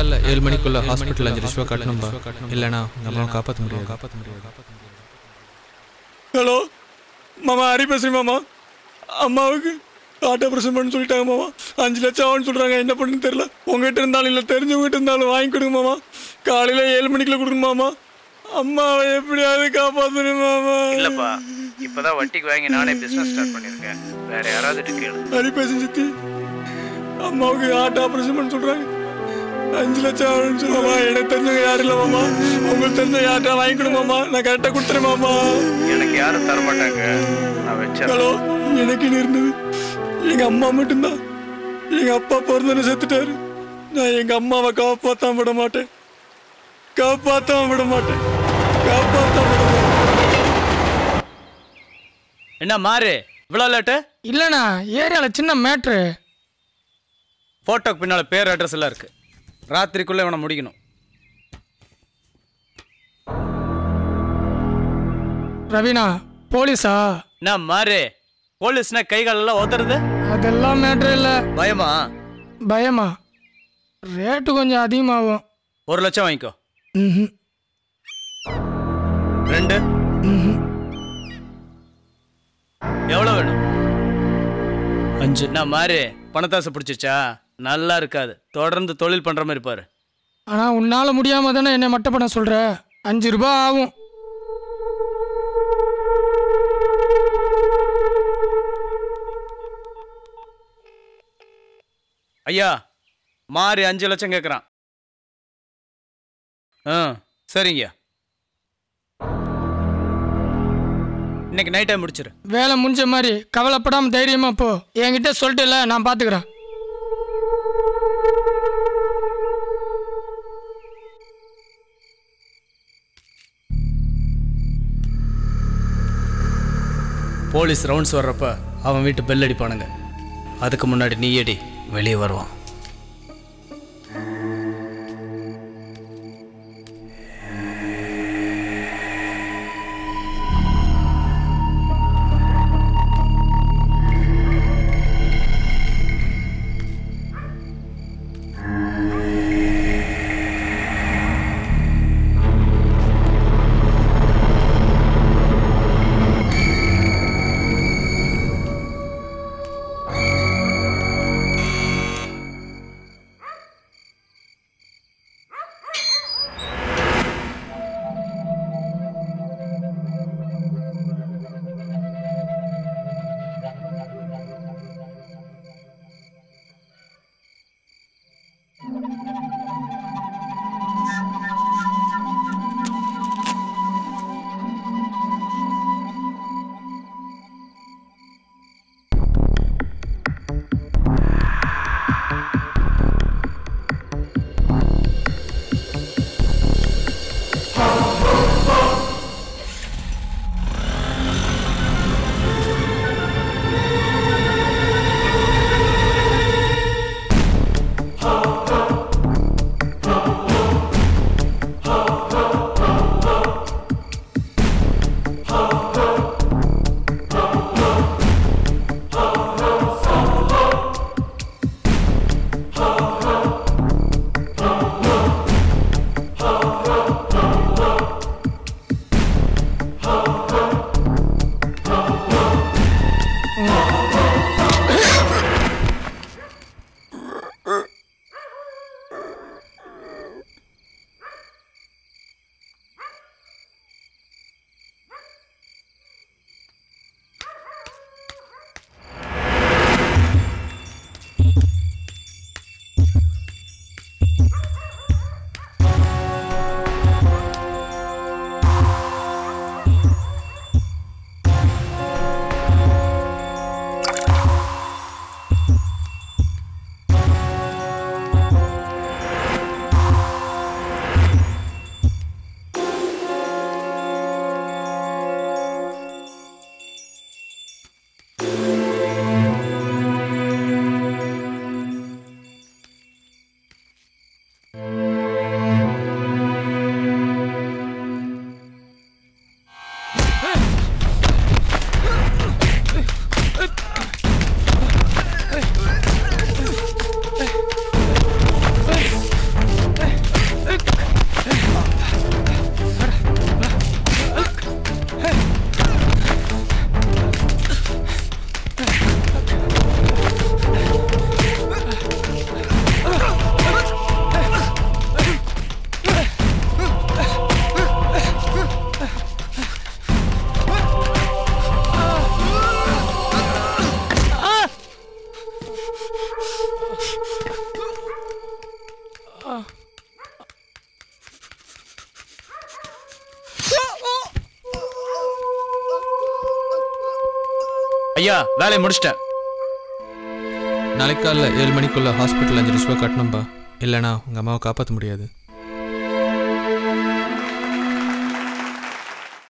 காலைல 7 மணிக்குள்ள ஹாஸ்பிட்டல் 5 லட்சம் ரூபா கட்டணும்பா. இல்லைனா நம்மளால காப்பாற்ற முடியாது. ஹலோ மாமா, ஹரி பேசுறேன் மாமா. அம்மாவுக்கு ஹார்ட் ஆப்ரேஷன் பண்ணு சொல்லிட்டாங்க மாமா. 5 லட்சம் ஆகும்னு சொல்கிறாங்க. என்ன பண்ணுன்னு தெரியல. உங்ககிட்ட இருந்தாலும் இல்லை, தெரிஞ்சவங்ககிட்ட இருந்தாலும் வாங்கி கொடுங்க மாமா. காலையில் 7 மணிக்குள்ள கொடுங்க மாமா. அம்மாவை எப்படியாவது காப்பாற்றணும் மாமா. இல்லப்பா, இப்பதான் வட்டிக்கு வாங்கி நானே பிசினஸ் ஸ்டார்ட் பண்ணிருக்கேன். வேற யாராவது கேளு. ஹரி பேசும் சித்தி, அம்மாவுக்கு ஹார்ட் ஆப்ரேஷன் பண்ண சொல்கிறாங்க. 5 லட்சம் ஆகும்னு சொல்லுவாமா. எனக்கு தெரிஞ்சவங்க யாரும் இல்லை மாமா. உங்களுக்கு தெரிஞ்ச யார்ட்டா வாங்கி கொடுங்க மாமா. நான் கரெக்டாக கொடுத்துறேன் மாமா. எனக்கு யாரும் தரமாட்டாங்க, நான் வச்சேன். ஹலோ, எனக்கு இருந்தது எங்க அம்மா மட்டும்தான். எங்க அப்பா பிறந்தன செத்துட்டாரு. நான் எங்க அம்மாவை காப்பாற்றாம விட மாட்டேன். என்ன மாறு இவ்வளோ லேட்டு? இல்லைண்ணா, ஏரியாவில் சின்ன மேட்ரு. ஃபோட்டோக்கு பின்னால் பேர் அட்ரஸ் எல்லாம் இருக்கு. ராத்திரிக்குள்ளே இவனை முடிக்கணும். ரவீனா, போலீஸா? என்ன மாறு, போலீஸ்னா கை காலெல்லாம் உதறது? அதெல்லாம் மேட்ரு இல்லை. பயமா? ரேட்டு கொஞ்சம் அதிகமாகும். 1 லட்சம் வாங்கிக்கோ. 2 எவ்வளோ வேணும்? 5. நான் மாறு பணத்தாசை பிடிச்சிச்சா? நல்லா இருக்காது. தொடர்ந்து தொழில் பண்ற மாதிரி பாரு. ஆனால் உன்னால் முடியாமல் தானே என்னை மட்டை பண்ண சொல்கிற. 5 ரூபாய் ஆகும். ஐயா, மாறி 5 லட்சம் கேட்குறான். சரிங்க, இன்னைக்கு நைட்டே முடிச்சிரு. வேலை முடிஞ்ச மாதிரி கவலைப்படாமல் தைரியமாக போ. என்கிட்ட சொல்லிட்டு இல்லை, நான் பார்த்துக்கிறேன். போலீஸ் ரவுண்ட்ஸ் வர்றப்ப அவன் வீட்டு பெல் அடிப்பானுங்க. அதுக்கு முன்னாடி நீ அடி, வெளியே வருவான். ஐயா வேலையை முடிச்சிட்டேன். நாளைக்கு காலைல 7 மணிக்குள்ள ஹாஸ்பிட்டல் 5 லட்ச ரூபா கட்டணும்பா, இல்லைனா உங்கள் அம்மாவை காப்பாற்ற முடியாது.